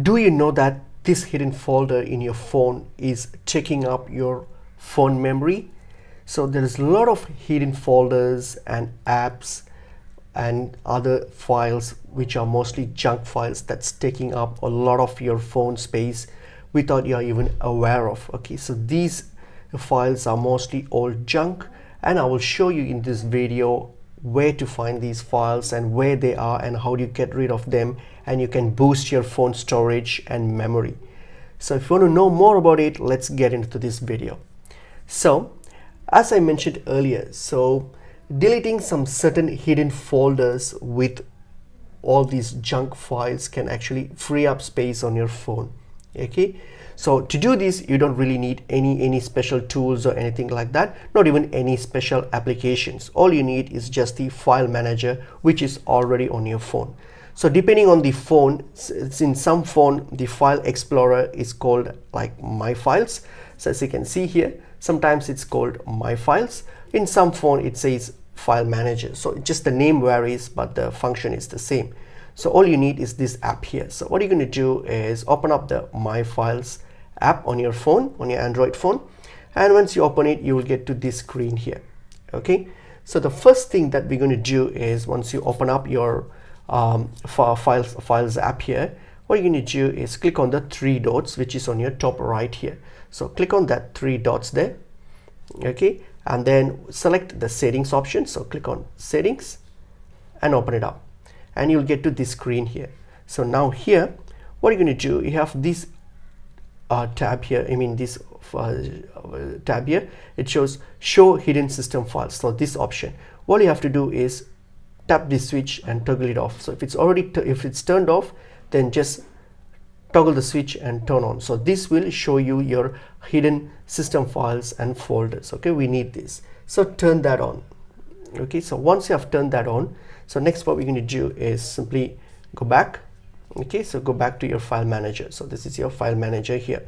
Do you know that this hidden folder in your phone is taking up your phone memory? So there is a lot of hidden folders and apps and other files which are mostly junk files that's taking up a lot of your phone space without you are even aware of. Okay, so these files are mostly all junk, and I will show you in this video where to find these files and where they are and how do you get rid of them, and you can boost your phone storage and memory. So if you want to know more about it, let's get into this video. So as I mentioned earlier, so deleting some certain hidden folders with all these junk files can actually free up space on your phone. Okay, so to do this, you don't really need any special tools or anything like that, not even any special applications. All you need is just the file manager, which is already on your phone. So depending on the phone, in some phone the file explorer is called like My Files. So as you can see here, sometimes it's called My Files. In some phone it says File Manager. So just the name varies, but the function is the same. So all you need is this app here. So what you're going to do is open up the My Files app on your phone, on your Android phone, and once you open it, you will get to this screen here. Okay, so the first thing that we're going to do is, once you open up your files app here, what you're going to do is click on the three dots which is on your top right here. So click on that three dots there. Okay, and then select the settings option. So click on settings and open it up, and you'll get to this screen here. So now here, what you're going to do, you have this tab here. I mean this tab here. It shows show hidden system files. So this option, all you have to do is tap this switch and toggle it off. So if it's already if it's turned off, then just toggle the switch and turn on. So this will show you your hidden system files and folders. Okay, we need this, so turn that on. Okay, so once you have turned that on, so next what we're going to do is simply go back. Okay, so go back to your file manager. So this is your file manager here.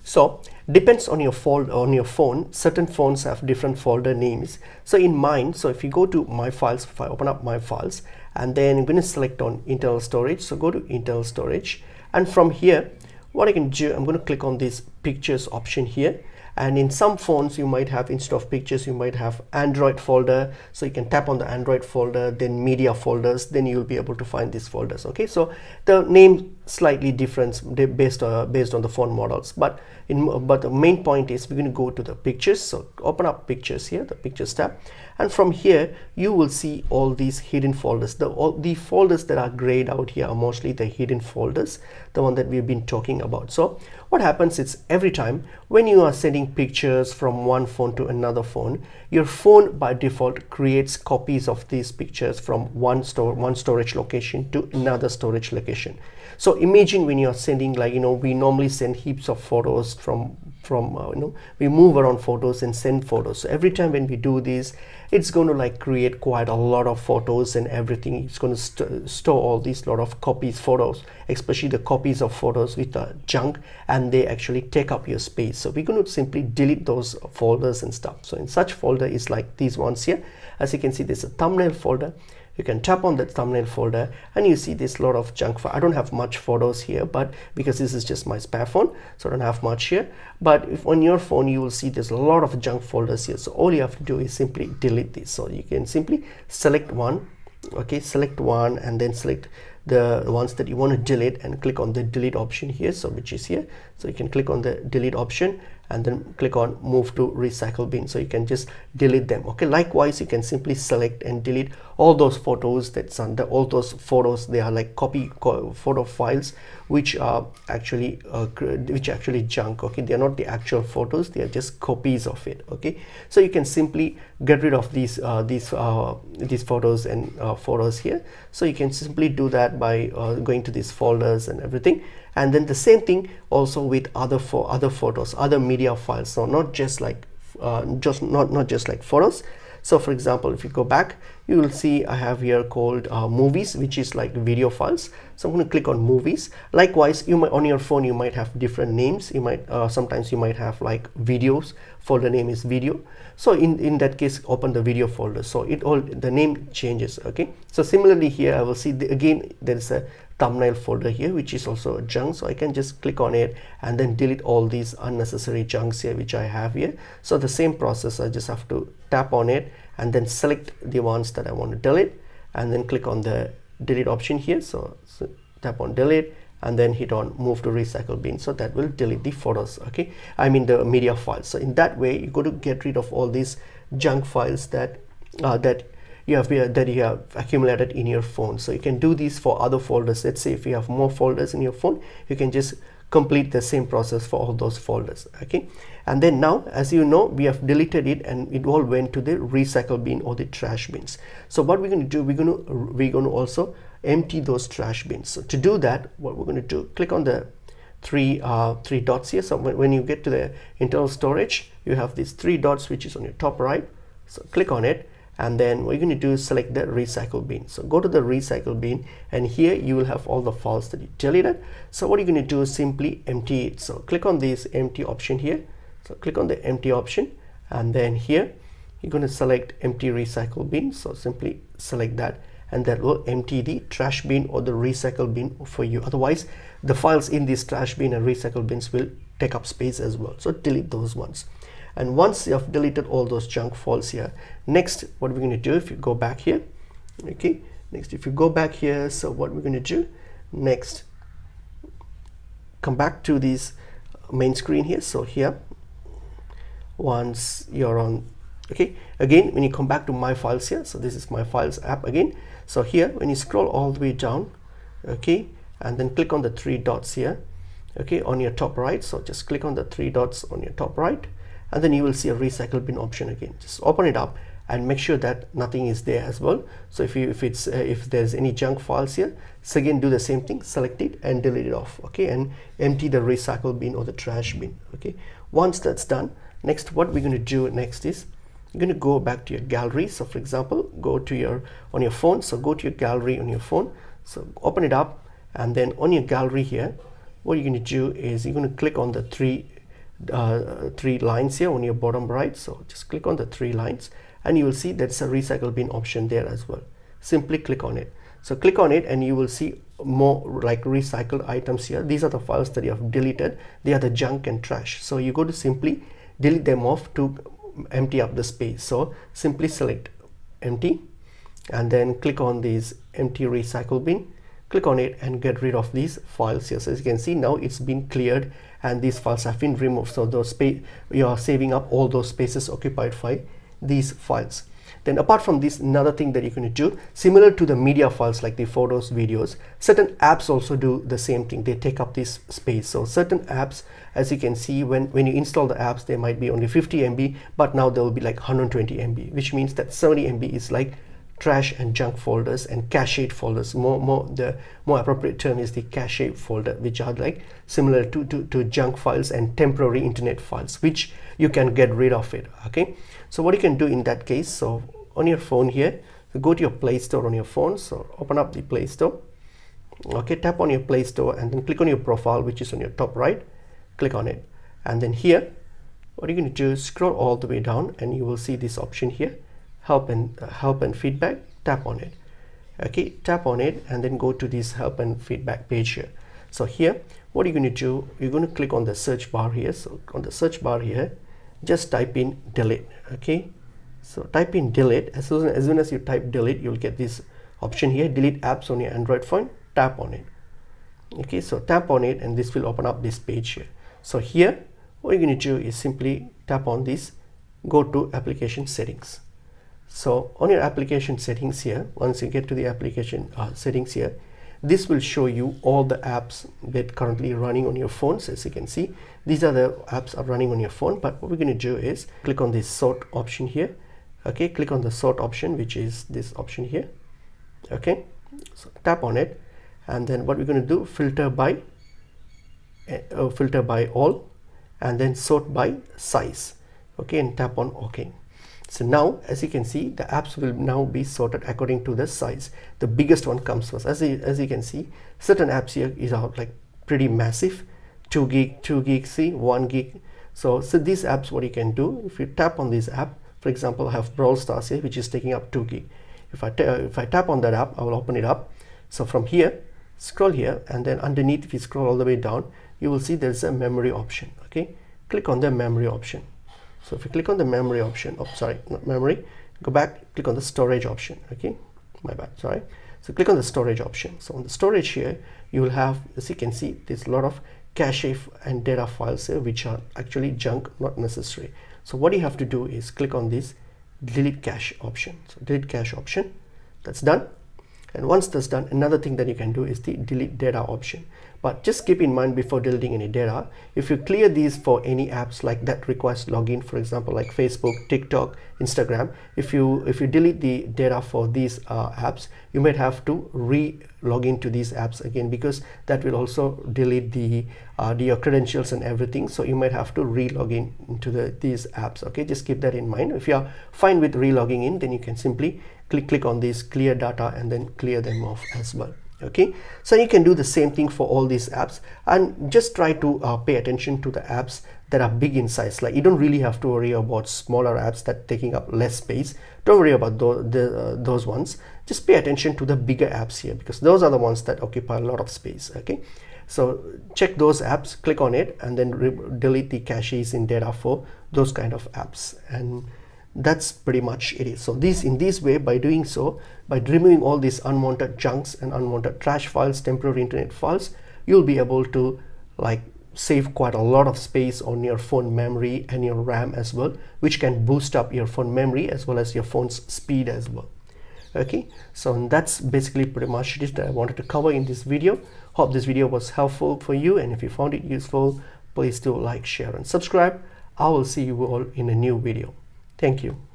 So depends on your phone. Certain phones have different folder names. So in mine, so if you go to My Files, if I open up My Files, and then I'm going to select on internal storage. So go to internal storage, and from here, what I can do, I'm going to click on this pictures option here. And in some phones you might have, instead of pictures, you might have Android folder. So you can tap on the Android folder, then media folders, then you'll be able to find these folders. Okay, so the name slightly different based on the phone models, but the main point is we're going to go to the pictures. So open up pictures here, the pictures tab, and from here you will see all these hidden folders. The folders that are grayed out here are mostly the hidden folders, the one that we've been talking about. So what happens is, every time when you are sending pictures from one phone to another phone, your phone by default creates copies of these pictures from one storage location to another storage location. So imagine when you are sending, like, we normally send heaps of photos from we move around photos and send photos. So every time when we do this, it's going to like create quite a lot of photos and everything. It's going to store all these lot of copies photos, especially the copies of photos with the junk, and they actually take up your space. So we're going to simply delete those folders and stuff. So in such folder is like these ones here. As you can see, there's a thumbnail folder. You can tap on that thumbnail folder and you see this lot of junk file. I don't have much photos here, but because this is just my spare phone, so I don't have much here. But if on your phone, you will see there's a lot of junk folders here. So all you have to do is simply delete this. So you can simply select one. Okay, select one and then select the ones that you want to delete and click on the delete option here, so which is here. So you can click on the delete option and then click on move to recycle bin, so you can just delete them. Okay, likewise you can simply select and delete all those photos that's under all those photos. They are like photo files which are actually junk. Okay, they are not the actual photos, they are just copies of it. Okay, so you can simply get rid of these photos and photos here. So you can simply do that by going to these folders and everything. And then the same thing also with other photos, other media files. So not just like not just like photos. So for example, if you go back, you will see I have here called movies, which is like video files. So I'm going to click on movies. Likewise, you might, on your phone, you might have different names. You might sometimes you might have like videos, folder name is video. So in that case, open the video folder. So the name changes. Okay. So similarly here, I will see again there is a thumbnail folder here, which is also junk. So I can just click on it and then delete all these unnecessary junks here which I have here. So the same process, I just have to tap on it and then select the ones that I want to delete and then click on the delete option here. So tap on delete and then hit on move to recycle bin. So that will delete the photos, okay, I mean the media files. So in that way you're going to get rid of all these junk files that you have accumulated in your phone. So you can do this for other folders. Let's say if you have more folders in your phone, you can just complete the same process for all those folders, okay. And then now, as you know, we have deleted it and it all went to the recycle bin or the trash bins. So what we're going to do, we're going to also empty those trash bins. So to do that, what we're going to do, click on the three dots here. So when you get to the internal storage, you have these 3 dots which is on your top right. So click on it, and then what you're going to do is select the recycle bin. So go to the recycle bin, and here you will have all the files that you deleted. So what you're going to do is simply empty it. So click on this empty option here. So click on the empty option, and then here you're going to select empty recycle bin. So simply select that, and that will empty the trash bin or the recycle bin for you. Otherwise the files in this trash bin and recycle bins will take up space as well. So delete those ones. And once you have deleted all those junk files here, next what we're going to do, if you go back here, okay, next if you go back here, so what we're going to do next, come back to this main screen here. So here, once you're on, okay, again when you come back to my files here, so this is my files app again. So here when you scroll all the way down, okay, and then click on the 3 dots here, okay, on your top right. So just click on the 3 dots on your top right, and then you will see a recycle bin option again. Just open it up and make sure that nothing is there as well. So if there's any junk files here, so again do the same thing, select it and delete it off, okay, and empty the recycle bin or the trash bin, okay. Once that's done, next what we're going to do next is you're going to go back to your gallery. So for example, go to on your phone, so go to your gallery on your phone, so open it up, and then on your gallery here, what you're going to do is you're going to click on the three lines here on your bottom right. So just click on the 3 lines, and you will see that's a recycle bin option there as well. Simply click on it. So click on it and you will see more like recycled items here. These are the files that you have deleted. They are the junk and trash. So you go to simply delete them off to empty up the space. So simply select empty and then click on this empty recycle bin, click on it and get rid of these files here. So as you can see, now it's been cleared and these files have been removed. So those space, you are saving up all those spaces occupied by these files. Then apart from this, another thing that you're going to do, similar to the media files like the photos, videos, certain apps also do the same thing. They take up this space. So certain apps, as you can see, when you install the apps, they might be only 50 MB, but now there will be like 120 MB, which means that 70 MB is like trash and junk folders and cached folders. The more appropriate term is the cache folder, which are like similar to junk files and temporary internet files, which you can get rid of it, okay. So what you can do in that case, so on your phone here, so go to your Play Store on your phone. So open up the Play Store, okay, tap on your Play Store and then click on your profile, which is on your top right, click on it, and then here what you're going to do is scroll all the way down and you will see this option here, help and feedback. Tap on it, okay, tap on it and then go to this help and feedback page here. So here what you're going to do, you're going to click on the search bar here. So on the search bar here, just type in delete, okay. So type in delete. As soon as you type delete, you'll get this option here, delete apps on your Android phone. Tap on it, okay. So tap on it and this will open up this page here. So here what you're going to do is simply tap on this, go to application settings. So on your application settings here, once you get to the application settings here, this will show you all the apps that currently running on your phones. As you can see, these are the apps are running on your phone. But what we're going to do is click on this sort option here, okay, click on the sort option, which is this option here, okay. So tap on it, and then what we're going to do, filter by all, and then sort by size, okay, and tap on OK. So now as you can see, the apps will now be sorted according to the size. The biggest one comes first. As you can see, certain apps here is out like pretty massive, 2 gig, see, 1 gig. So these apps, what you can do, if you tap on this app, for example, I have Brawl Stars here, which is taking up 2 gig. If I tap on that app, I will open it up. So from here, scroll here, and then underneath, if you scroll all the way down, you will see there's a memory option. Okay, click on the memory option. So if you click on the memory option, oh sorry, not memory, go back, click on the storage option. Okay, my bad, sorry. So click on the storage option. So on the storage here, you will have, as you can see, there's a lot of cache and data files here which are actually junk, not necessary. So what you have to do is click on this delete cache option. So delete cache option, that's done. And once that's done, another thing that you can do is the delete data option. But just keep in mind, before deleting any data, if you clear these for any apps like that requires login, for example like Facebook, TikTok, Instagram, if you delete the data for these apps, you might have to re-log into these apps again, because that will also delete your credentials and everything. So you might have to re-log in into these apps. Okay, just keep that in mind. If you are fine with re-logging in, then you can simply click on this clear data and then clear them off as well. Okay, so you can do the same thing for all these apps, and just try to pay attention to the apps that are big in size. Like, you don't really have to worry about smaller apps that taking up less space. Don't worry about those ones. Just pay attention to the bigger apps here, because those are the ones that occupy a lot of space. Okay, so check those apps, click on it, and then delete the caches in data for those kind of apps. And that's pretty much it. So in this way, by doing so, by removing all these unwanted chunks and unwanted trash files, temporary internet files, you'll be able to like save quite a lot of space on your phone memory and your RAM as well, which can boost up your phone memory as well as your phone's speed as well. Okay, so that's basically pretty much it that I wanted to cover in this video. Hope this video was helpful for you, and if you found it useful, please do like, share and subscribe. I will see you all in a new video. Thank you.